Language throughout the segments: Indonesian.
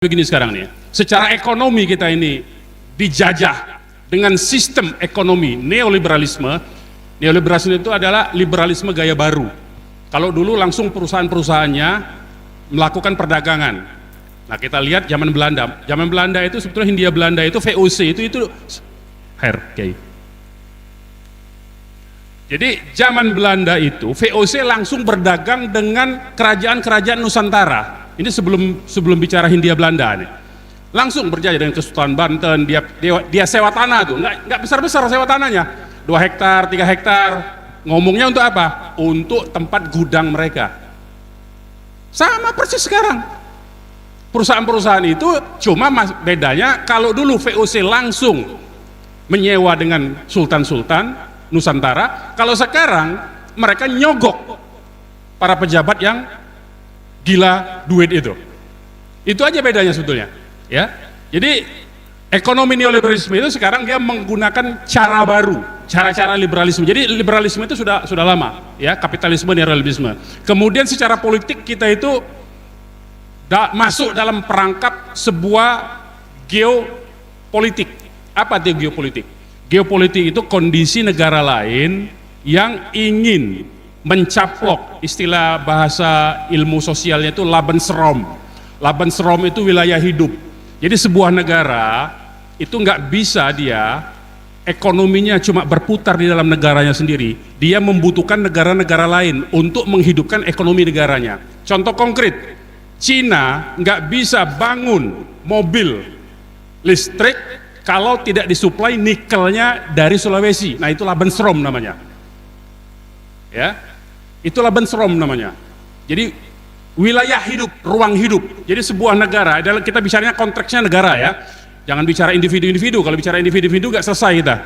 Begini sekarang nih, secara ekonomi kita ini dijajah dengan sistem ekonomi neoliberalisme. Neoliberalisme itu adalah liberalisme gaya baru. Kalau dulu langsung perusahaan-perusahaannya melakukan perdagangan. Nah kita lihat zaman Belanda. Zaman Belanda itu sebetulnya Hindia Belanda itu VOC itu okay. Jadi zaman Belanda itu VOC langsung berdagang dengan kerajaan-kerajaan Nusantara. Ini sebelum bicara Hindia Belanda nih. Langsung berjaya dengan Kesultanan Banten, dia sewa tanah tuh, nggak besar-besar sewa tanahnya. 2 hektar, 3 hektar. Ngomongnya untuk apa? Untuk tempat gudang mereka. Sama persis sekarang. Perusahaan-perusahaan itu cuma bedanya kalau dulu VOC langsung menyewa dengan sultan-sultan Nusantara, kalau sekarang mereka nyogok para pejabat yang gila duit itu aja bedanya sebetulnya ya. Jadi ekonomi neoliberalisme itu sekarang dia menggunakan cara baru, cara-cara liberalisme. Jadi liberalisme itu sudah lama ya, kapitalisme neoliberalisme. Kemudian secara politik kita itu masuk dalam perangkap sebuah geopolitik. Apa itu geopolitik? Geopolitik itu kondisi negara lain yang ingin mencaplok, istilah bahasa ilmu sosialnya itu Lebensraum. Lebensraum itu wilayah hidup. Jadi sebuah negara itu nggak bisa dia ekonominya cuma berputar di dalam negaranya sendiri. Dia membutuhkan negara-negara lain untuk menghidupkan ekonomi negaranya. Contoh konkret, Cina nggak bisa bangun mobil listrik kalau tidak disuplai nikelnya dari Sulawesi. Nah itu Lebensraum namanya. Ya, itu Lebensraum namanya. Jadi wilayah hidup, ruang hidup. Jadi sebuah negara adalah, kita bicaranya konteksnya negara ya. Jangan bicara individu-individu. Kalau bicara individu-individu gak selesai kita.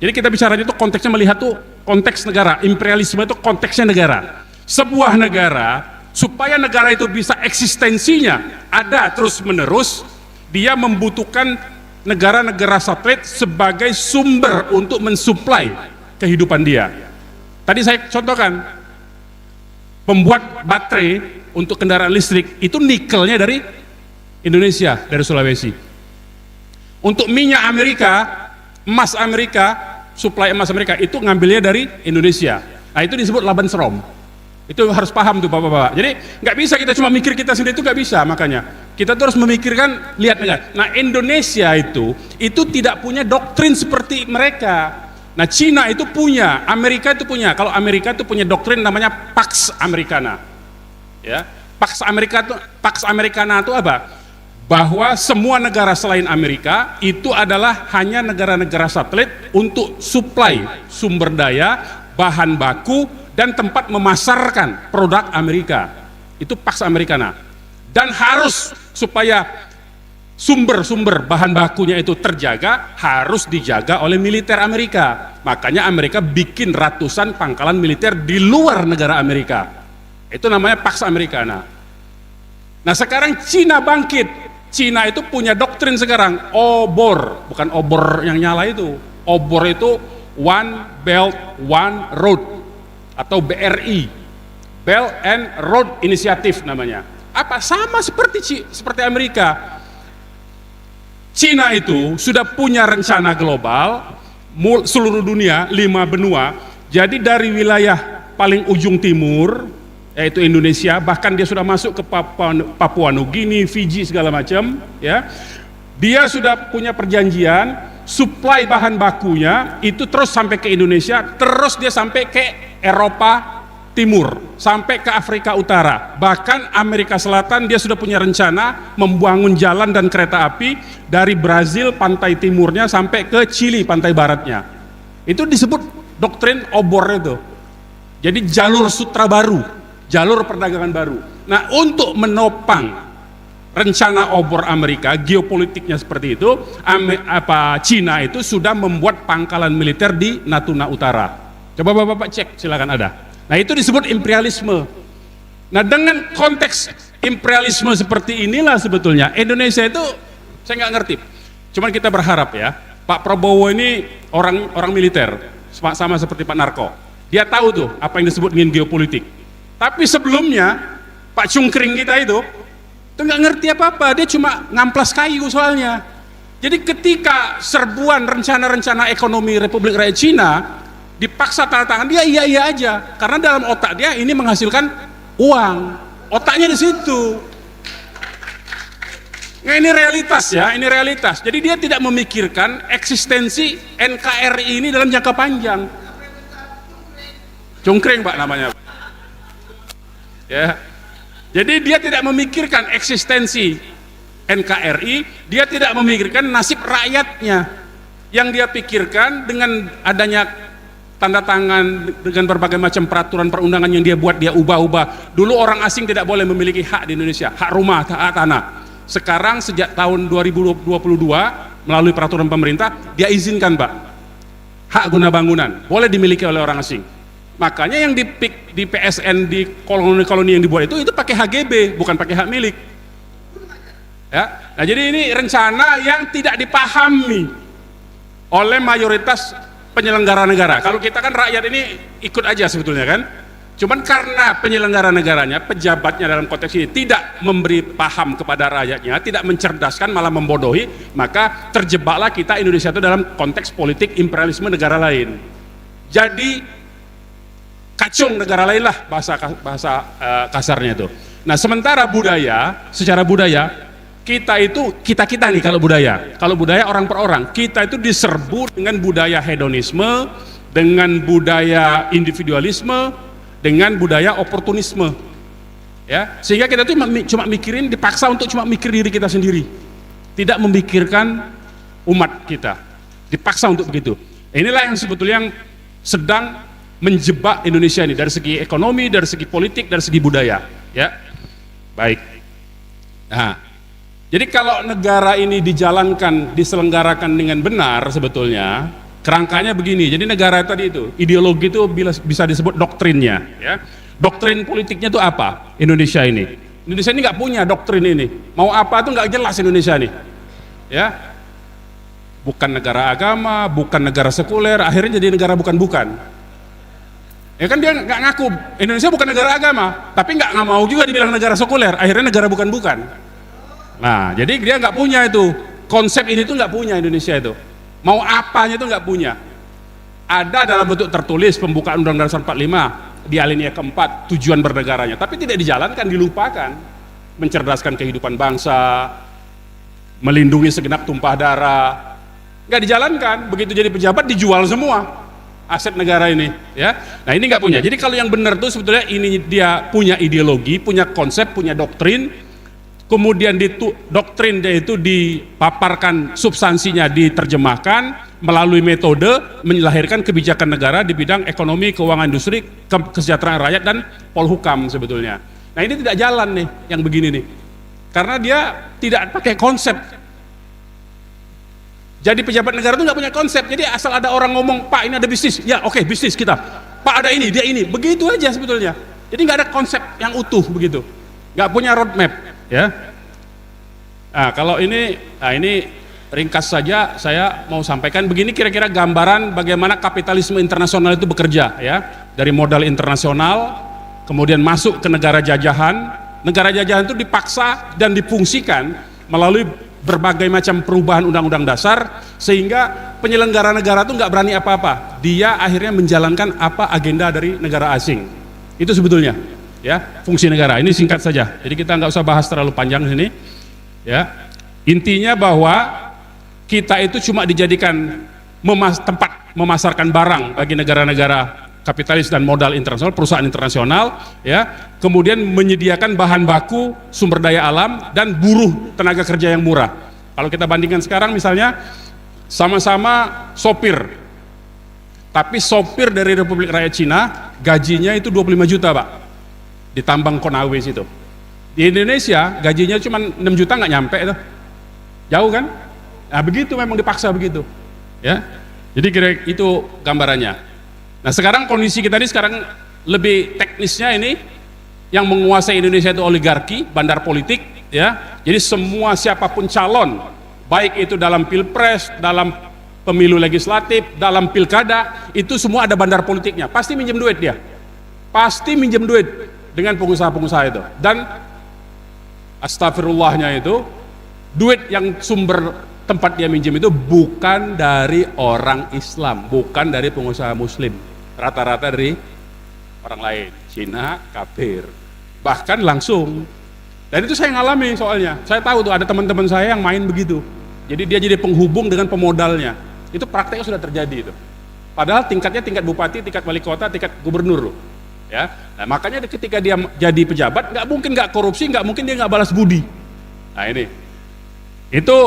Jadi kita bicara itu konteksnya, melihat tuh konteks negara. Imperialisme itu konteksnya negara. Sebuah negara, supaya negara itu bisa eksistensinya ada terus-menerus, dia membutuhkan negara-negara satelit sebagai sumber untuk mensuplai kehidupan dia. Tadi saya contohkan, pembuat baterai untuk kendaraan listrik itu nikelnya dari Indonesia, dari Sulawesi. Untuk minyak Amerika, emas Amerika, suplai emas Amerika itu ngambilnya dari Indonesia. Nah itu disebut Lebensraum. Itu harus paham tuh bapak-bapak. Jadi nggak bisa kita cuma mikir kita sendiri, itu nggak bisa. Makanya kita terus memikirkan, lihat. Nah Indonesia itu tidak punya doktrin seperti mereka. Nah Cina itu punya, Amerika itu punya. Kalau Amerika itu punya doktrin namanya Pax Americana. Ya, Pax Americana itu apa? Bahwa semua negara selain Amerika itu adalah hanya negara-negara satelit untuk suplai sumber daya, bahan baku, dan tempat memasarkan produk Amerika. Itu Pax Americana. Dan harus supaya sumber-sumber bahan bakunya itu terjaga, harus dijaga oleh militer Amerika. Makanya Amerika bikin ratusan pangkalan militer di luar negara Amerika. Itu namanya Pax Americana. Nah sekarang Cina bangkit. Cina itu punya doktrin sekarang, obor, bukan obor yang nyala itu. Obor itu One Belt One Road atau BRI, Belt and Road Initiative namanya. Apa? Sama seperti Amerika. Cina itu sudah punya rencana global seluruh dunia, 5 benua. Jadi dari wilayah paling ujung timur, yaitu Indonesia, bahkan dia sudah masuk ke Papua Nugini, Fiji segala macam, ya. Dia sudah punya perjanjian, suplai bahan bakunya itu terus sampai ke Indonesia, terus dia sampai ke Eropa Timur, sampai ke Afrika Utara. Bahkan Amerika Selatan dia sudah punya rencana membangun jalan dan kereta api dari Brazil pantai timurnya sampai ke Chili pantai baratnya. Itu disebut doktrin obor itu. Jadi jalur sutra baru, jalur perdagangan baru. Nah untuk menopang rencana obor Amerika, geopolitiknya seperti itu, Cina itu sudah membuat pangkalan militer di Natuna Utara. Coba bapak-bapak cek, silakan ada. Nah itu disebut imperialisme. Nah dengan konteks imperialisme seperti inilah sebetulnya Indonesia itu saya nggak ngerti. Cuman kita berharap ya, Pak Prabowo ini orang militer, sama seperti Pak Narko. Dia tahu tuh apa yang disebut dengan geopolitik. Tapi sebelumnya Pak Cungkring kita itu Itu nggak ngerti apa-apa, dia cuma ngamplas kayu soalnya. Jadi ketika serbuan rencana-rencana ekonomi Republik Rakyat Cina dipaksa tanda tangan, dia iya aja, karena dalam otak dia ini menghasilkan uang, otaknya di situ. Nah, ini realitas ya, ini realitas. Jadi dia tidak memikirkan eksistensi NKRI ini dalam jangka panjang. Cungkring Pak namanya. Ya. Jadi dia tidak memikirkan eksistensi NKRI, dia tidak memikirkan nasib rakyatnya. Yang dia pikirkan dengan adanya tanda tangan dengan berbagai macam peraturan perundangan yang dia buat, dia ubah-ubah. Dulu orang asing tidak boleh memiliki hak di Indonesia, hak rumah, hak tanah. Sekarang sejak tahun 2022 melalui peraturan pemerintah dia izinkan Pak, hak guna bangunan boleh dimiliki oleh orang asing. Makanya yang di PSN di koloni-koloni yang dibuat itu pakai HGB, bukan pakai hak milik. Ya, nah jadi ini rencana yang tidak dipahami oleh mayoritas penyelenggara negara. Kalau kita kan rakyat ini ikut aja sebetulnya kan. Cuman karena penyelenggara negaranya, pejabatnya dalam konteks ini tidak memberi paham kepada rakyatnya, tidak mencerdaskan, malah membodohi, maka terjebaklah kita Indonesia itu dalam konteks politik imperialisme negara lain. Jadi kacung negara lain lah bahasa kasarnya itu. Nah sementara budaya, secara budaya kita nih kalau budaya orang per orang, kita itu diserbu dengan budaya hedonisme, dengan budaya individualisme, dengan budaya oportunisme, ya, sehingga kita tuh cuma mikirin, dipaksa untuk cuma mikir diri kita sendiri, tidak memikirkan umat kita, dipaksa untuk begitu. Inilah yang sebetulnya yang sedang menjebak Indonesia ini dari segi ekonomi, dari segi politik, dari segi budaya, ya. Baik. Nah, jadi kalau negara ini dijalankan, diselenggarakan dengan benar sebetulnya kerangkanya begini. Jadi negara tadi itu, ideologi itu bisa disebut doktrinnya, ya. Doktrin politiknya itu apa? Indonesia ini nggak punya doktrin ini. Mau apa tuh nggak jelas Indonesia ini, ya. Bukan negara agama, bukan negara sekuler, akhirnya jadi negara bukan-bukan. Ya kan dia nggak ngaku Indonesia bukan negara agama, tapi nggak mau juga dibilang negara sekuler, akhirnya negara bukan-bukan. Nah, jadi dia nggak punya itu konsep ini tuh, nggak punya Indonesia itu. Mau apanya itu nggak punya. Ada dalam bentuk tertulis pembukaan Undang-Undang Dasar 45 di alinea keempat tujuan bernegaranya, tapi tidak dijalankan, dilupakan. Mencerdaskan kehidupan bangsa, melindungi segenap tumpah darah, nggak dijalankan. Begitu jadi pejabat dijual semua aset negara ini, ya. Nah ini nggak punya. Jadi kalau yang benar tuh sebetulnya ini dia punya ideologi, punya konsep, punya doktrin. Kemudian doktrin dia itu dipaparkan, substansinya diterjemahkan melalui metode melahirkan kebijakan negara di bidang ekonomi, keuangan, industri, kesejahteraan rakyat dan polhukam sebetulnya. Nah ini tidak jalan nih yang begini nih, karena dia tidak pakai konsep. Jadi pejabat negara itu nggak punya konsep. Jadi asal ada orang ngomong, Pak ini ada bisnis, ya oke, bisnis kita. Pak ada ini, dia ini, begitu aja sebetulnya. Jadi nggak ada konsep yang utuh begitu, nggak punya roadmap. Ya, nah kalau ini ringkas saja saya mau sampaikan begini, kira-kira gambaran bagaimana kapitalisme internasional itu bekerja, ya, dari modal internasional, kemudian masuk ke negara jajahan itu dipaksa dan difungsikan melalui berbagai macam perubahan undang-undang dasar, sehingga penyelenggara negara itu nggak berani apa-apa, dia akhirnya menjalankan apa agenda dari negara asing. Itu sebetulnya, ya, fungsi negara. Ini singkat saja, jadi kita nggak usah bahas terlalu panjang sini, ya. Intinya bahwa kita itu cuma dijadikan tempat memasarkan barang bagi negara-negara kapitalis dan modal internasional, perusahaan internasional, ya. Kemudian menyediakan bahan baku, sumber daya alam dan buruh tenaga kerja yang murah. Kalau kita bandingkan sekarang misalnya sama-sama sopir, tapi sopir dari Republik Rakyat Cina gajinya itu 25 juta Pak, di tambang Konawe situ. Di Indonesia gajinya cuma 6 juta, nggak nyampe itu, jauh kan. Nah begitu, memang dipaksa begitu, ya. Jadi kira itu gambarannya. Nah sekarang kondisi kita ini sekarang lebih teknisnya, ini yang menguasai Indonesia itu oligarki, bandar politik, ya. Jadi semua siapapun calon, baik itu dalam pilpres, dalam pemilu legislatif, dalam pilkada, itu semua ada bandar politiknya, pasti minjem duit dia, pasti minjem duit dengan pengusaha-pengusaha itu. Dan astagfirullahnya itu, duit yang sumber tempat dia minjem itu bukan dari orang Islam, bukan dari pengusaha muslim, rata-rata dari orang lain, Cina, kafir, bahkan langsung. Dan itu saya ngalami, soalnya saya tahu tuh ada teman-teman saya yang main begitu, jadi dia jadi penghubung dengan pemodalnya. Itu prakteknya sudah terjadi itu, padahal tingkatnya tingkat bupati, tingkat wali kota, tingkat gubernur ya. Nah, makanya ketika dia jadi pejabat, nggak mungkin nggak korupsi, nggak mungkin dia nggak balas budi. Nah ini, itu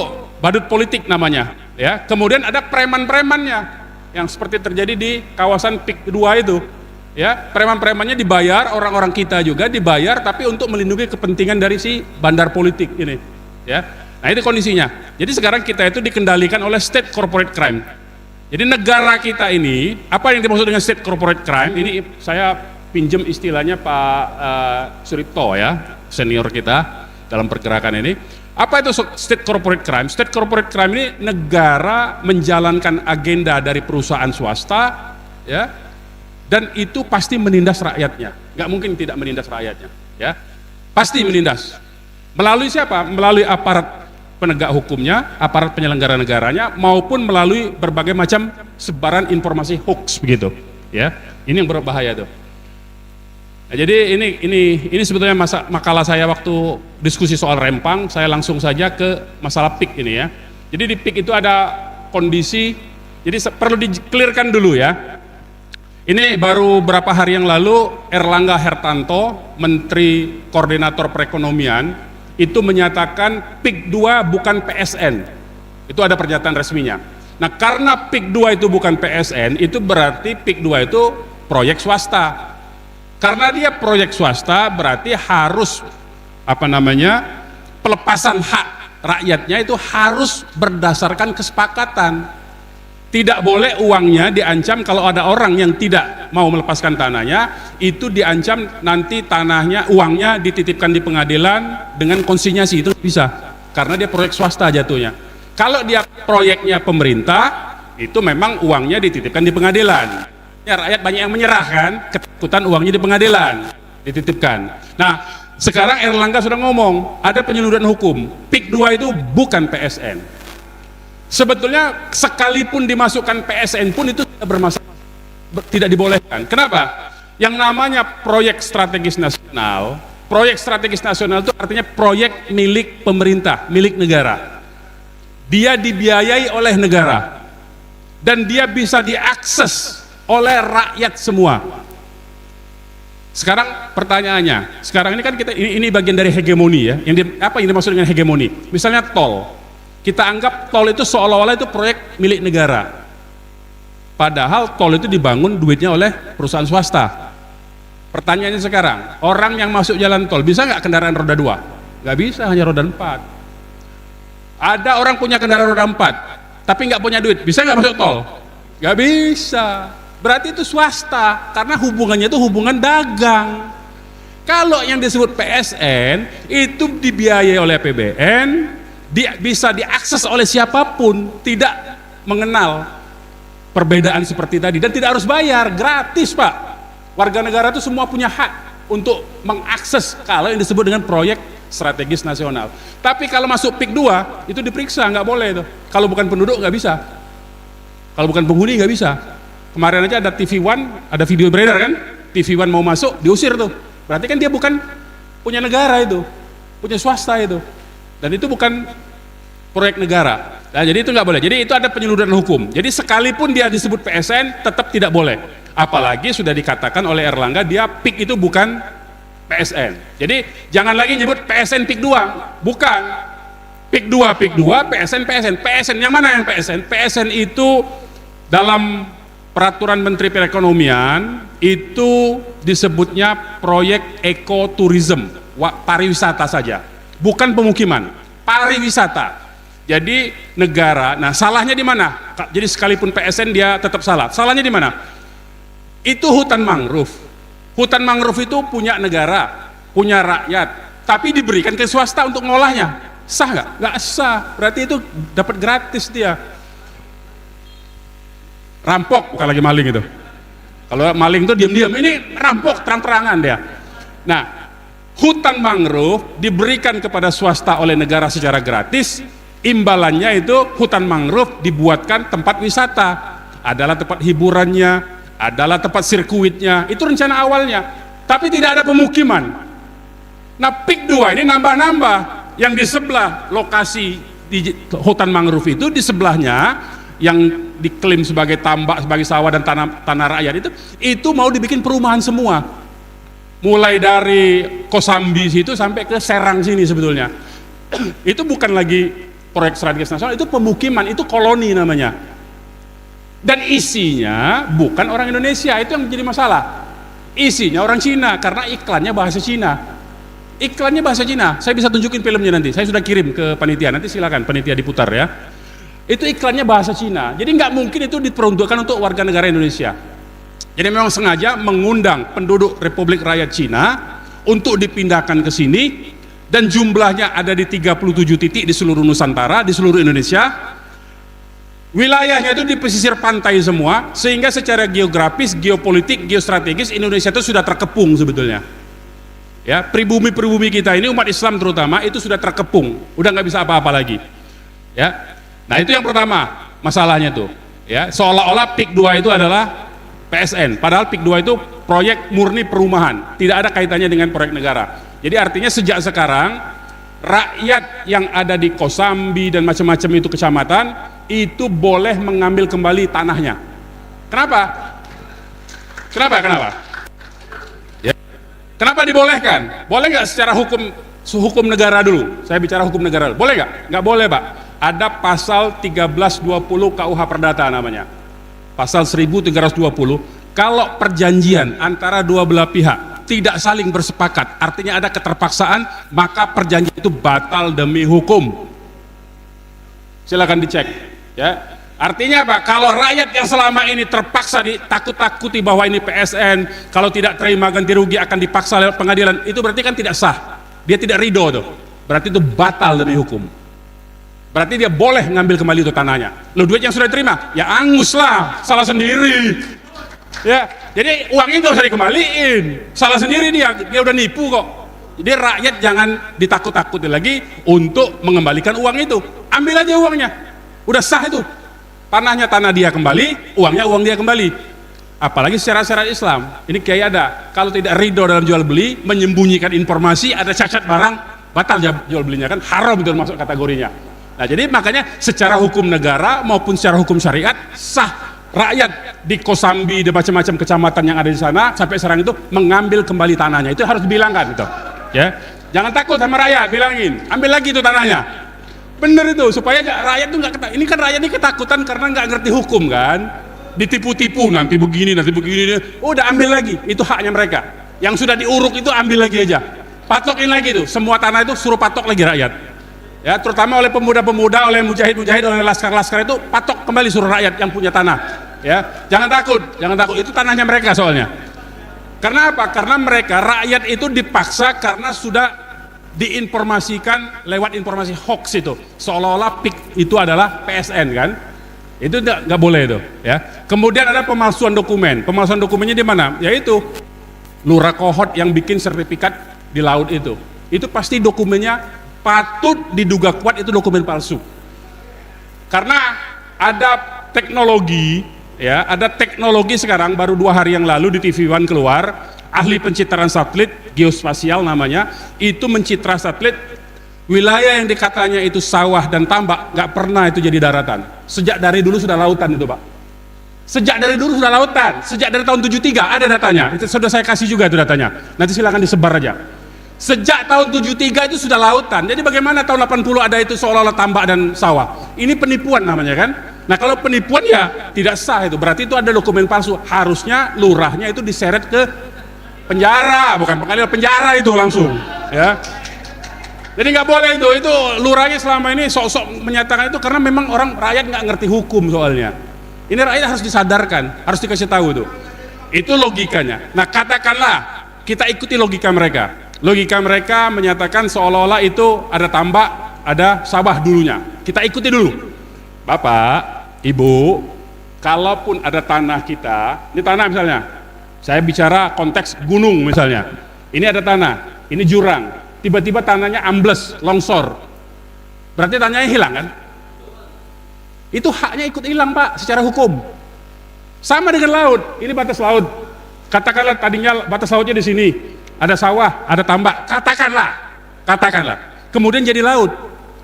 badut politik namanya ya. Kemudian ada preman-premannya yang seperti terjadi di kawasan PIK 2 itu ya. Preman-premannya dibayar, orang-orang kita juga dibayar, tapi untuk melindungi kepentingan dari si bandar politik ini ya. Nah itu kondisinya. Jadi sekarang kita itu dikendalikan oleh state corporate crime. Jadi negara kita ini, apa yang dimaksud dengan state corporate crime ini, saya pinjam istilahnya Pak Suripto ya, senior kita dalam pergerakan ini. Apa itu state corporate crime? State corporate crime ini negara menjalankan agenda dari perusahaan swasta ya, dan itu pasti menindas rakyatnya. Nggak mungkin tidak menindas rakyatnya ya, pasti menindas. Melalui siapa? Melalui aparat penegak hukumnya, aparat penyelenggara negaranya, maupun melalui berbagai macam sebaran informasi hoax begitu ya. Ini yang berbahaya tuh. Nah, jadi ini sebetulnya makalah saya waktu diskusi soal Rempang. Saya langsung saja ke masalah PIK ini ya. Jadi di PIK itu ada kondisi, jadi perlu di-clearkan dulu ya. Ini baru berapa hari yang lalu Erlangga Hertanto, Menteri Koordinator Perekonomian, itu menyatakan PIK 2 bukan PSN. Itu ada pernyataan resminya. Nah, karena PIK 2 itu bukan PSN, itu berarti PIK 2 itu proyek swasta. Karena dia proyek swasta, berarti harus pelepasan hak rakyatnya itu harus berdasarkan kesepakatan. Tidak boleh uangnya diancam. Kalau ada orang yang tidak mau melepaskan tanahnya, itu diancam nanti tanahnya, uangnya dititipkan di pengadilan dengan konsinyasi. Itu bisa, karena dia proyek swasta jatuhnya. Kalau dia proyeknya pemerintah, itu memang uangnya dititipkan di pengadilan. Ya, rakyat banyak yang menyerah kan, ketakutan uangnya di pengadilan dititipkan. Nah, sekarang Erlangga sudah ngomong ada penyeluduran hukum. PIK 2 itu bukan PSN. Sebetulnya sekalipun dimasukkan PSN pun itu tidak bermasalah, tidak dibolehkan. Kenapa? Yang namanya proyek strategis nasional, proyek strategis nasional itu artinya proyek milik pemerintah, milik negara. Dia dibiayai oleh negara dan dia bisa diakses oleh rakyat semua. Sekarang pertanyaannya, sekarang ini kan ini bagian dari hegemoni ya. Apa yang dimaksud dengan hegemoni? Misalnya tol, kita anggap tol itu seolah-olah itu proyek milik negara, padahal tol itu dibangun duitnya oleh perusahaan swasta. Pertanyaannya sekarang, orang yang masuk jalan tol bisa nggak kendaraan roda 2? Nggak bisa, hanya roda 4. Ada orang punya kendaraan roda 4 tapi nggak punya duit, bisa nggak masuk tol? Nggak bisa. Berarti itu swasta, karena hubungannya itu hubungan dagang. Kalau yang disebut PSN itu dibiayai oleh APBN, bisa diakses oleh siapapun, tidak mengenal perbedaan seperti tadi, dan tidak harus bayar, gratis Pak. Warga negara itu semua punya hak untuk mengakses kalau yang disebut dengan proyek strategis nasional. Tapi kalau masuk PIK 2 itu diperiksa, nggak boleh itu. Kalau bukan penduduk nggak bisa, kalau bukan penghuni nggak bisa. Kemarin aja ada TV One, ada video beredar kan, TV One mau masuk diusir tuh, berarti kan dia bukan punya negara, itu punya swasta itu, dan itu bukan proyek negara. Nah, jadi itu nggak boleh. Jadi itu ada penyeluduran hukum. Jadi sekalipun dia disebut PSN tetap tidak boleh, apalagi sudah dikatakan oleh Erlangga dia PIK itu bukan PSN. Jadi jangan lagi nyebut PSN PIK 2, bukan PIK 2, PSN yang mana yang PSN? PSN itu dalam peraturan Menteri Perekonomian itu disebutnya proyek ekoturism, pariwisata saja, bukan pemukiman, pariwisata. Jadi negara, nah salahnya di mana? Jadi sekalipun PSN dia tetap salah. Salahnya di mana? Itu hutan mangrove. Hutan mangrove itu punya negara, punya rakyat, tapi diberikan ke swasta untuk ngolahnya. Sah nggak? Nggak sah. Berarti itu dapat gratis dia. Rampok, bukan lagi maling itu. Kalau maling itu diam-diam, ini rampok terang-terangan dia. Nah, hutan mangrove diberikan kepada swasta oleh negara secara gratis, imbalannya itu hutan mangrove dibuatkan tempat wisata, adalah tempat hiburannya, adalah tempat sirkuitnya, itu rencana awalnya, tapi tidak ada pemukiman. Nah PIK 2 ini nambah-nambah, yang di sebelah lokasi di hutan mangrove itu, di sebelahnya yang diklaim sebagai tambak, sebagai sawah dan tanah rakyat itu mau dibikin perumahan semua, mulai dari Kosambi situ sampai ke Serang sini sebetulnya. Itu bukan lagi proyek strategis nasional, itu pemukiman, itu koloni namanya, dan isinya bukan orang Indonesia. Itu yang menjadi masalah, isinya orang Cina karena iklannya bahasa Cina. Iklannya bahasa Cina, saya bisa tunjukin filmnya nanti, saya sudah kirim ke panitia, nanti silakan panitia diputar ya. Itu iklannya bahasa Cina, jadi nggak mungkin itu diperuntukkan untuk warga negara Indonesia. Jadi memang sengaja mengundang penduduk Republik Rakyat Cina untuk dipindahkan ke sini, dan jumlahnya ada di 37 titik di seluruh Nusantara, di seluruh Indonesia. Wilayahnya itu di pesisir pantai semua, sehingga secara geografis, geopolitik, geostrategis Indonesia itu sudah terkepung sebetulnya. Ya, pribumi-pribumi kita ini, umat Islam terutama, itu sudah terkepung, udah nggak bisa apa-apa lagi. Ya, nah itu yang pertama masalahnya tuh. Ya, seolah-olah PIK 2 itu adalah PSN, padahal PIK 2 itu proyek murni perumahan, tidak ada kaitannya dengan proyek negara. Jadi artinya sejak sekarang rakyat yang ada di Kosambi dan macam-macam itu kecamatan itu boleh mengambil kembali tanahnya. Kenapa? Kenapa dibolehkan? Boleh nggak secara hukum negara dulu? Saya bicara hukum negara dulu. Boleh nggak? Nggak boleh, Pak. Ada pasal 1320 KUH Perdata namanya. Pasal 1320. Kalau perjanjian antara dua belah pihak tidak saling bersepakat, artinya ada keterpaksaan, maka perjanjian itu batal demi hukum. Silakan dicek. Ya. Artinya apa? Kalau rakyat yang selama ini terpaksa ditakut-takuti bahwa ini PSN, kalau tidak terima ganti rugi akan dipaksa lewat pengadilan, itu berarti kan tidak sah. Dia tidak ridho tuh. Berarti itu batal demi hukum. Berarti dia boleh ngambil kembali itu tanahnya. Lo duit yang sudah diterima, ya angus lah, salah sendiri. Ya, jadi uangnya nggak usah dikembaliin, salah sendiri dia udah nipu kok. Jadi rakyat jangan ditakut-takuti lagi untuk mengembalikan uang itu. Ambil aja uangnya, udah sah itu. Tanahnya tanah dia kembali, uangnya uang dia kembali. Apalagi secara syariat Islam, ini kayak ada, kalau tidak ridho dalam jual beli, menyembunyikan informasi, ada cacat barang, batal jual belinya, kan haram itu masuk kategorinya. Nah jadi makanya secara hukum negara maupun secara hukum syariat sah rakyat di Kosambi dan macam-macam kecamatan yang ada di sana sampai sekarang itu mengambil kembali tanahnya. Itu harus dibilangkan itu. Ya, jangan takut sama rakyat, bilangin, ambil lagi itu tanahnya. Bener itu, supaya rakyat itu nggak ketakutan. Ini kan rakyat ini ketakutan karena nggak ngerti hukum kan, ditipu-tipu, nanti begini, udah ambil lagi, itu haknya mereka. Yang sudah diuruk itu ambil lagi aja, patokin lagi itu, semua tanah itu suruh patok lagi rakyat. Ya, terutama oleh pemuda-pemuda, oleh mujahid-mujahid, oleh laskar-laskar itu patok kembali suruh rakyat yang punya tanah. Ya, jangan takut, itu tanahnya mereka soalnya. Karena apa? Karena mereka rakyat itu dipaksa karena sudah diinformasikan lewat informasi hoax itu, seolah-olah PIK itu adalah PSN kan, itu nggak boleh itu ya. Kemudian ada pemalsuan dokumennya di mana? Yaitu lurah kohot yang bikin sertifikat di laut itu pasti dokumennya patut diduga kuat itu dokumen palsu, karena ada teknologi ya, ada teknologi sekarang baru 2 hari yang lalu di TV One keluar. Ahli pencitraan satelit geospasial namanya, itu mencitra satelit wilayah yang dikatanya itu sawah dan tambak, nggak pernah itu jadi daratan. Sejak dari dulu sudah lautan itu, Pak. Sejak dari dulu sudah lautan, sejak dari tahun 73 ada datanya. Itu sudah saya kasih juga itu datanya. Nanti silakan disebar aja. Sejak tahun 73 itu sudah lautan. Jadi bagaimana tahun 80 ada itu seolah-olah tambak dan sawah? Ini penipuan namanya kan? Nah kalau penipuan ya tidak sah itu, berarti itu ada dokumen palsu. Harusnya lurahnya itu diseret ke penjara, bukan pengadilan, penjara itu langsung ya. Jadi nggak boleh itu lurahnya selama ini sok-sok menyatakan itu karena memang rakyat nggak ngerti hukum soalnya. Ini rakyat harus disadarkan, harus dikasih tahu itu logikanya. Nah katakanlah kita ikuti logika mereka menyatakan seolah-olah itu ada tambak, ada sawah dulunya. Kita ikuti dulu, Bapak, Ibu, kalaupun ada tanah kita, ini tanah misalnya, saya bicara konteks gunung misalnya, ini ada tanah, ini jurang, tiba-tiba tanahnya ambles, longsor, berarti tanahnya hilang kan? Itu haknya ikut hilang Pak, secara hukum. Sama dengan laut, ini batas laut. Katakanlah tadinya batas lautnya di sini, ada sawah, ada tambak, katakanlah. Kemudian jadi laut,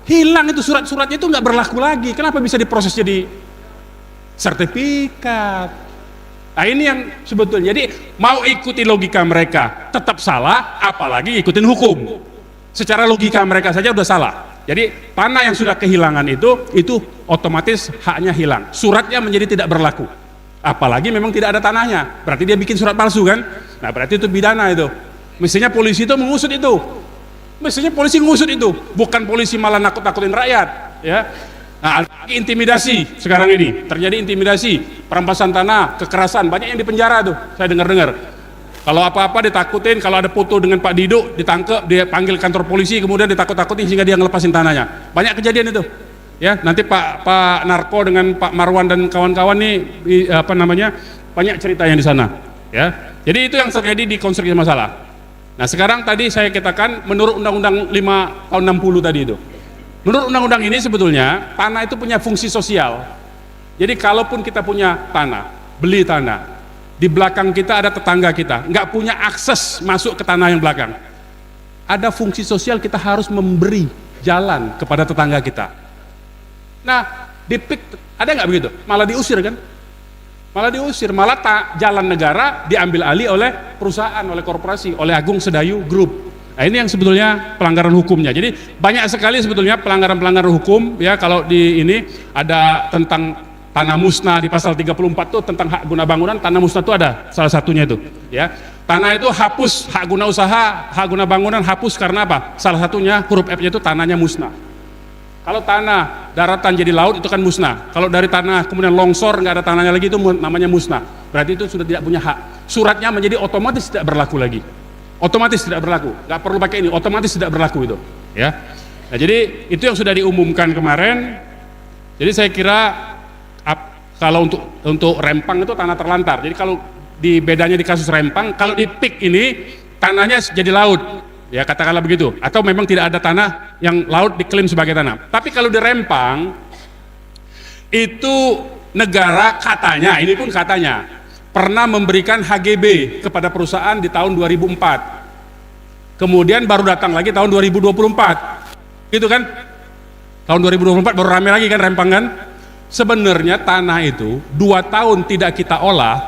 hilang itu surat-suratnya itu nggak berlaku lagi. Kenapa bisa diproses jadi sertifikat? Nah ini yang sebetulnya, jadi mau ikuti logika mereka tetap salah, apalagi ikutin hukum. Secara logika mereka saja udah salah. Jadi tanah yang sudah kehilangan itu otomatis haknya hilang, suratnya menjadi tidak berlaku. Apalagi memang tidak ada tanahnya, berarti dia bikin surat palsu kan? Nah berarti itu pidana itu. Mestinya polisi itu mengusut itu. Mestinya polisi mengusut itu, bukan polisi malah nakut-nakutin rakyat, ya. Nah, intimidasi sekarang ini terjadi, intimidasi, perampasan tanah, kekerasan, banyak yang dipenjara tuh. Saya dengar-dengar. Kalau apa-apa ditakutin, kalau ada foto dengan Pak Dido ditangkap, dia panggil kantor polisi, kemudian ditakut-takutin sehingga dia ngelepasin tanahnya. Banyak kejadian itu. Ya, nanti Pak Narko dengan Pak Marwan dan kawan-kawan nih banyak ceritanya di sana, ya. Jadi itu yang terjadi di konstruksi masalah. Nah, sekarang tadi saya katakan menurut Undang-Undang 5 tahun 60 tadi itu. Menurut undang-undang ini sebetulnya tanah itu punya fungsi sosial. Jadi kalaupun kita punya tanah, beli tanah, di belakang kita ada tetangga kita, nggak punya akses masuk ke tanah yang belakang, ada fungsi sosial, kita harus memberi jalan kepada tetangga kita. Nah, di PIK ada nggak begitu? Malah diusir kan? Malah diusir, malah jalan negara diambil alih oleh perusahaan, oleh korporasi, oleh Agung Sedayu Group. Nah ini yang sebetulnya pelanggaran hukumnya. Jadi banyak sekali sebetulnya pelanggaran-pelanggaran hukum, ya. Kalau di ini ada tentang tanah musnah di pasal 34 tuh, tentang hak guna bangunan, tanah musnah itu ada salah satunya itu, ya. Tanah itu hapus, hak guna usaha, hak guna bangunan hapus karena apa? Salah satunya huruf F-nya itu tanahnya musnah. Kalau tanah daratan jadi laut itu kan musnah. Kalau dari tanah kemudian longsor nggak ada tanahnya lagi, itu namanya musnah. Berarti itu sudah tidak punya hak. Suratnya menjadi otomatis tidak berlaku lagi. Otomatis tidak berlaku, nggak perlu pakai ini, otomatis tidak berlaku itu, ya. Nah, jadi itu yang sudah diumumkan kemarin. Jadi saya kira kalau untuk Rempang itu tanah terlantar. Jadi kalau di bedanya di kasus Rempang, kalau di PIK ini tanahnya jadi laut, ya katakanlah begitu. Atau memang tidak ada tanah yang laut diklaim sebagai tanah. Tapi kalau di Rempang itu negara katanya, ini pun katanya, pernah memberikan HGB kepada perusahaan di tahun 2004. Kemudian baru datang lagi tahun 2024. Gitu kan? Tahun 2024 baru rame lagi kan Rempang kan? Sebenarnya tanah itu 2 tahun tidak kita olah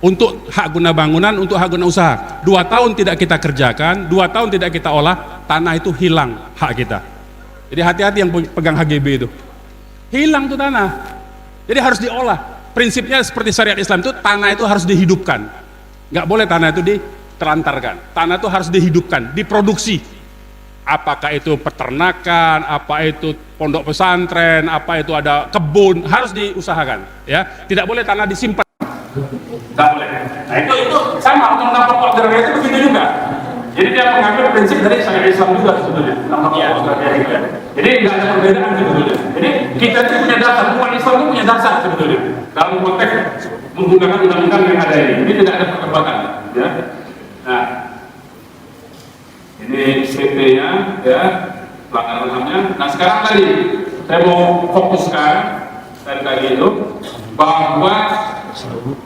untuk hak guna bangunan, untuk hak guna usaha. 2 tahun tidak kita kerjakan, 2 tahun tidak kita olah, tanah itu hilang hak kita. Jadi hati-hati yang pegang HGB itu. Hilang tuh tanah. Jadi harus diolah. Prinsipnya seperti syariat Islam itu, tanah itu harus dihidupkan. Nggak boleh tanah itu ditelantarkan. Tanah itu harus dihidupkan, diproduksi. Apakah itu peternakan, apa itu pondok pesantren, apa itu ada kebun, harus diusahakan. Ya, tidak boleh tanah disimpan. Nggak boleh. Nah itu sama undang-undang pokok negara itu begitu juga. Jadi dia mengambil prinsip dari syariat Islam juga sebetulnya. Jadi nggak ada perbedaan sebetulnya. Jadi kita itu punya dasar, umat Islam itu punya dasar sebetulnya dalam konteks menggunakan undang-undang yang ada ini. Jadi tidak ada perdebatan, ya. Nah, ini PP-nya, ya, pelanggaran HAM-nya. Nah sekarang tadi saya mau fokuskan dari tadi itu bahwa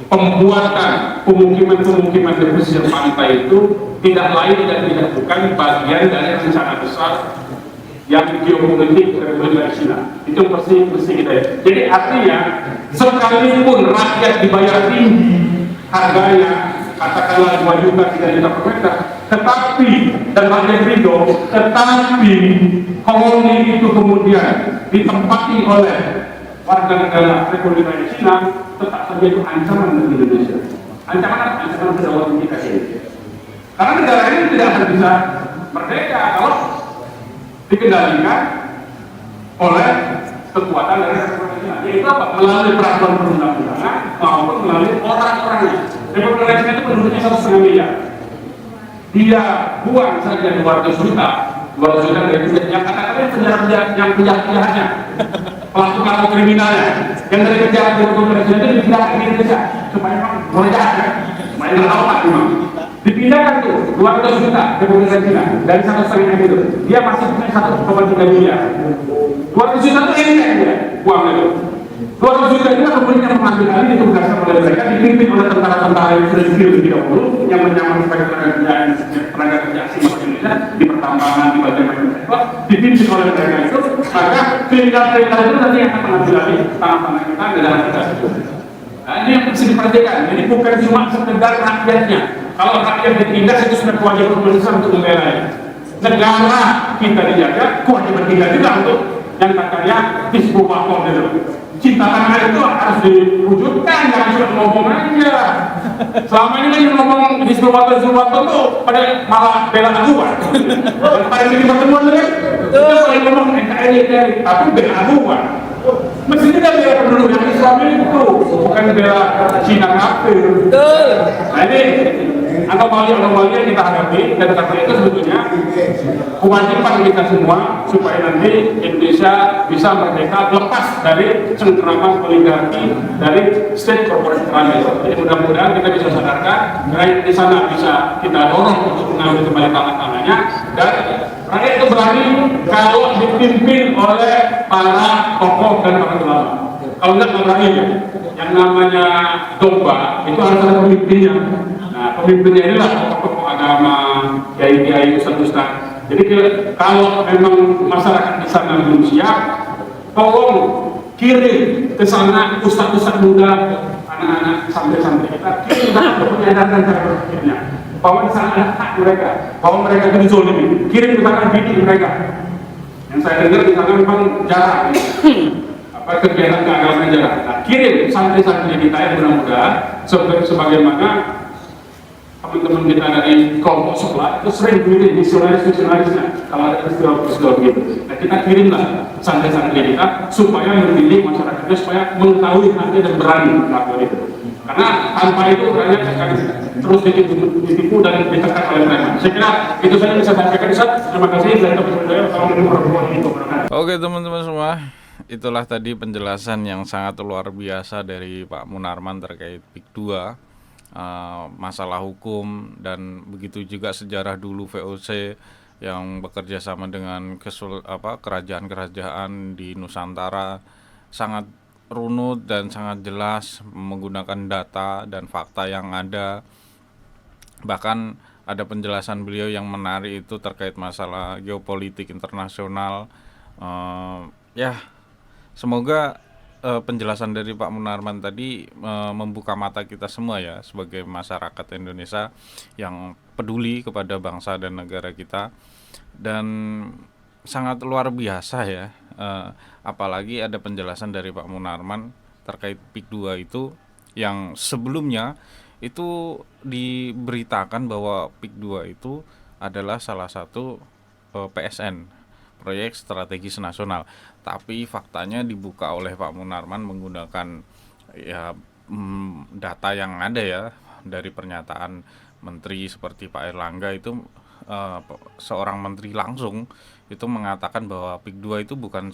pembuatan pemukiman-pemukiman di pesisir pantai itu tidak lain dan tidak bukan bagian dari rencana besar yang geopolitik Republik China. Itu mesti kita ya. Jadi artinya sekalipun rakyat dibayar tinggi harganya, katakanlah 2 juta, 3 juta per meter, tetapi dan rakyat ridho, tetapi koloni itu kemudian ditempati oleh warga negara Republik China, tetap saja itu ancaman bagi Indonesia. Ancaman kedaulatan kita ini. Karena negara ini tidak akan bisa merdeka kalau dikendalikan oleh kekuatan dari Republik China. Yaitu apa? Melalui peraturan perundang-undangan maupun melalui orang-orangnya. Republik China itu penduduknya 1,5 miliar. Dia buang saja 200 juta dari yang katakanlah yang penjahat-penjahatnya, pelaku kriminalnya, yang dari penjara di Republik China itu dipindahkan ke Indonesia supaya memang boleh jahat, supaya nggak tahu memang. Dipindahkan tuh 200 juta ke pemerintah Cina dari 1,5 itu. Dia masih punya 1,3 miliar. 200 juta itu enteng dia uang itu. 200 juta itu kemudian yang mengambil alih ditugaskan oleh mereka, dipimpin oleh tentara-tentara yang sudah skill lebih dahulu, yang menyamar sebagai tenaga kerja asing di Indonesia, di pertambangan, di bagian sektor, dipimpin oleh mereka itu. Maka kriminal-kriminal itu nanti akan mengambil alih tanah-tanah kita, negara kita. Nah, ini yang harus diperhatikan. Jadi bukan cuma sekedar rakyatnya. Kalau rakyat ditindas itu sudah kewajiban pemerintah untuk membela. Negara kita dijaga, kewajiban kita juga untuk yang katanya disbukapol itu. Cinta tanah air itu harus diwujudkan, jangan cuma ngomong aja. Selama ini kan yang ngomong disbukapol itu pada malah bela aduan. Dan pada bikin pertemuan kan, itu paling ngomong NKRI, tapi bela aduan. Mestinya kan bela penduduk yang Islam itu, bukan bela Cina kafir. Nah ini anomali yang kita hadapi, dan karena itu sebetulnya kewajiban kita semua supaya nanti Indonesia bisa merdeka lepas dari cengkeraman oligarki dari state corporate trust. Jadi mudah-mudahan kita bisa sadarkan rakyat di sana bisa kita dorong untuk mengambil kembali tanah-tanahnya, dan rakyat itu berani kalau dipimpin oleh para tokoh dan para ulama. Kalau enggak berani ya. Yang namanya domba itu harus ada pemimpinnya. Nah, pemimpinnya inilah tokoh agama, kiai-kiai, ustaz-ustaz. Jadi kalau memang masyarakat di sana belum siap, tolong kirim ke sana ustaz-ustaz muda, anak-anak santri-santri kita, kirim untuk menyadarkan cara berpikirnya. Bahwa di sana ada hak mereka, bahwa mereka itu dizolimi. Kirim ke sana bidik mereka. Yang saya dengar di sana memang jarang. Kegiatan keagamaan jarang. Nah, kirim santri-santri kita yang mudah-mudahan sebagaimana teman-teman kita dari kelompok sekolah itu sering kirim misionaris-misionarisnya kalau ada peristiwa-peristiwa begitu. Nah, kita kirimlah santri-santri kita supaya mendidik masyarakatnya supaya mengetahui haknya dan berani melakukan itu. Karena tanpa itu rakyat akan terus ditipu dan ditekan oleh mereka. Saya kira itu saja bisa saya sampaikan. Terima kasih. Oke teman-teman semua, itulah tadi penjelasan yang sangat luar biasa dari Pak Munarman terkait PIK 2, masalah hukum, dan begitu juga sejarah dulu VOC yang bekerja sama dengan kerajaan-kerajaan di Nusantara, sangat runut dan sangat jelas menggunakan data dan fakta yang ada. Bahkan ada penjelasan beliau yang menarik itu terkait masalah geopolitik internasional. Ya, semoga penjelasan dari Pak Munarman tadi membuka mata kita semua ya sebagai masyarakat Indonesia yang peduli kepada bangsa dan negara kita, dan sangat luar biasa ya. Apalagi ada penjelasan dari Pak Munarman terkait PIK 2 itu yang sebelumnya itu diberitakan bahwa PIK 2 itu adalah salah satu PSN, proyek strategis nasional, tapi faktanya dibuka oleh Pak Munarman menggunakan ya data yang ada ya dari pernyataan menteri seperti Pak Erlangga itu, seorang menteri langsung itu mengatakan bahwa PIK 2 itu bukan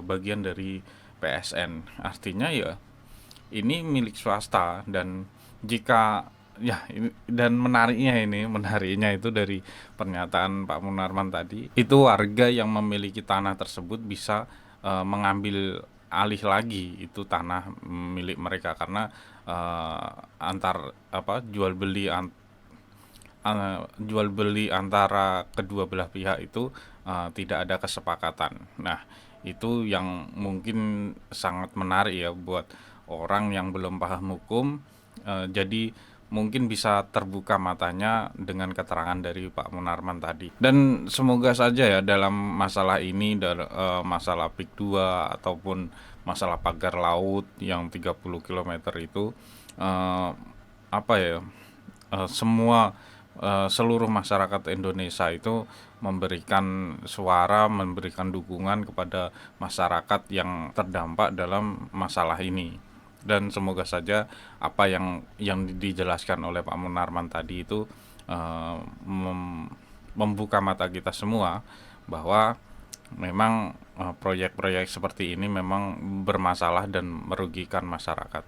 bagian dari PSN. Artinya ya ini milik swasta, dan jika ya dan menariknya itu dari pernyataan Pak Munarman tadi, itu warga yang memiliki tanah tersebut bisa mengambil alih lagi itu tanah milik mereka, karena jual beli antara kedua belah pihak itu tidak ada kesepakatan. Nah, itu yang mungkin sangat menarik ya buat orang yang belum paham hukum. Jadi mungkin bisa terbuka matanya dengan keterangan dari Pak Munarman tadi. Dan semoga saja ya dalam masalah ini, masalah PIK 2 ataupun masalah pagar laut yang 30 km itu, seluruh masyarakat Indonesia itu memberikan suara, memberikan dukungan kepada masyarakat yang terdampak dalam masalah ini. Dan semoga saja apa yang dijelaskan oleh Pak Munarman tadi itu membuka mata kita semua bahwa memang proyek-proyek seperti ini memang bermasalah dan merugikan masyarakat.